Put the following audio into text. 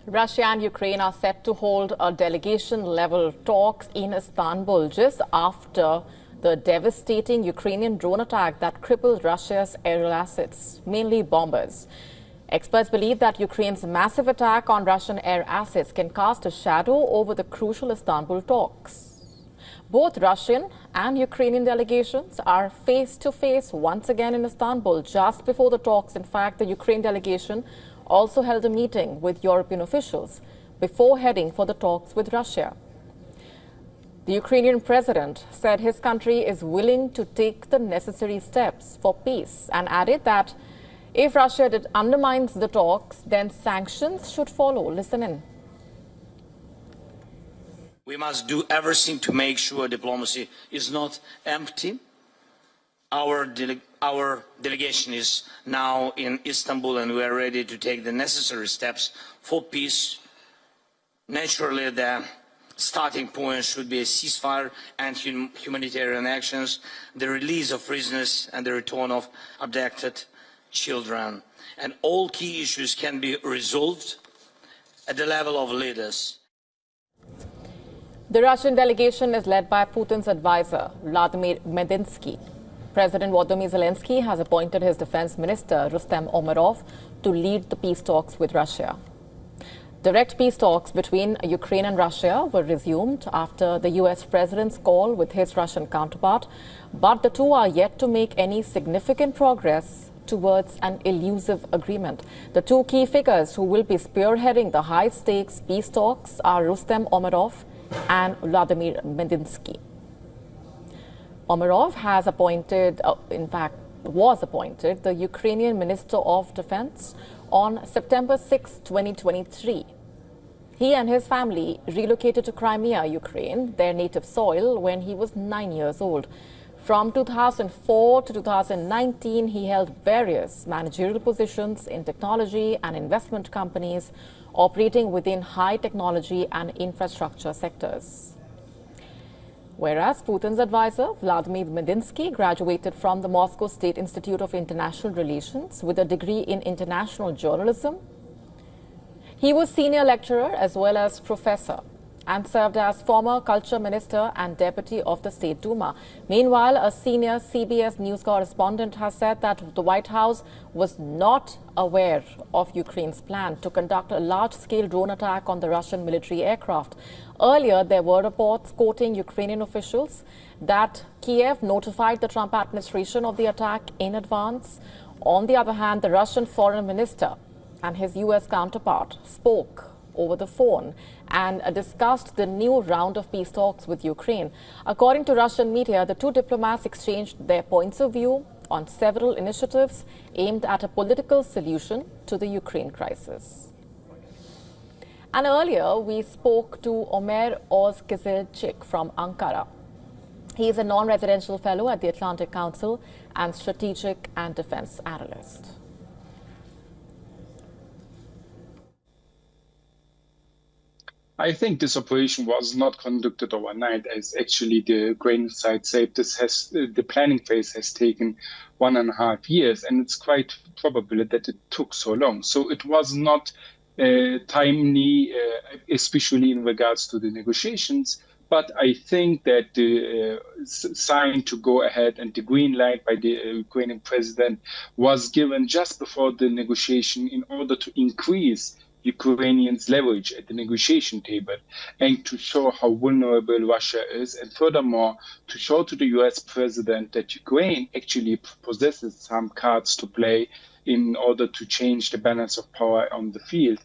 Russia and Ukraine are set to hold a delegation-level talks in Istanbul just after the devastating Ukrainian drone attack that crippled Russia's aerial assets, mainly bombers. Experts believe that Ukraine's massive attack on Russian air assets can cast a shadow over the crucial Istanbul talks. Both Russian and Ukrainian delegations are face-to-face once again in Istanbul just before the talks. In fact, the Ukraine delegation also held a meeting with European officials before heading for the talks with Russia. The Ukrainian president said his country is willing to take the necessary steps for peace and added that if Russia undermines the talks, then sanctions should follow. Listen in. We must do everything to make sure diplomacy is not empty. Our delegation is now in Istanbul and we are ready to take the necessary steps for peace. Naturally, the starting point should be a ceasefire and humanitarian actions, the release of prisoners and the return of abducted children. And all key issues can be resolved at the level of leaders. The Russian delegation is led by Putin's advisor, Vladimir Zelenskyy. President Volodymyr Zelensky has appointed his defense minister, Rustem Umerov, to lead the peace talks with Russia. Direct peace talks between Ukraine and Russia were resumed after the US president's call with his Russian counterpart, but the two are yet to make any significant progress towards an elusive agreement. The two key figures who will be spearheading the high-stakes peace talks are Rustem Umerov and Vladimir Zelensky. Umerov has appointed, was appointed the Ukrainian Minister of Defense on September 6, 2023. He and his family relocated to Crimea, Ukraine, their native soil, when he was 9 years old. From 2004 to 2019, he held various managerial positions in technology and investment companies operating within high technology and infrastructure sectors. Whereas Putin's advisor, Vladimir Zelensky, graduated from the Moscow State Institute of International Relations with a degree in international journalism. He was senior lecturer as well as professor and served as former culture minister and deputy of the State Duma. Meanwhile, a senior CBS news correspondent has said that the White House was not aware of Ukraine's plan to conduct a large-scale drone attack on the Russian military aircraft. Earlier, there were reports quoting Ukrainian officials that Kiev notified the Trump administration of the attack in advance. On the other hand, the Russian foreign minister and his US counterpart spoke over the phone and discussed the new round of peace talks with Ukraine. According to Russian media, the two diplomats exchanged their points of view on several initiatives aimed at a political solution to the Ukraine crisis. And earlier, we spoke to Ömer Özkizilcik from Ankara. He is a non-residential fellow at the Atlantic Council and strategic and defense analyst. I think this operation was not conducted overnight, as actually the Ukrainian side said the planning phase has taken 1.5 years, and it's quite probable that it took so long. So it was not timely, especially in regards to the negotiations. But I think that the sign to go ahead and the green light by the Ukrainian president was given just before the negotiation in order to increase Ukrainians' leverage at the negotiation table and to show how vulnerable Russia is, and furthermore to show to the US president that Ukraine actually possesses some cards to play in order to change the balance of power on the field.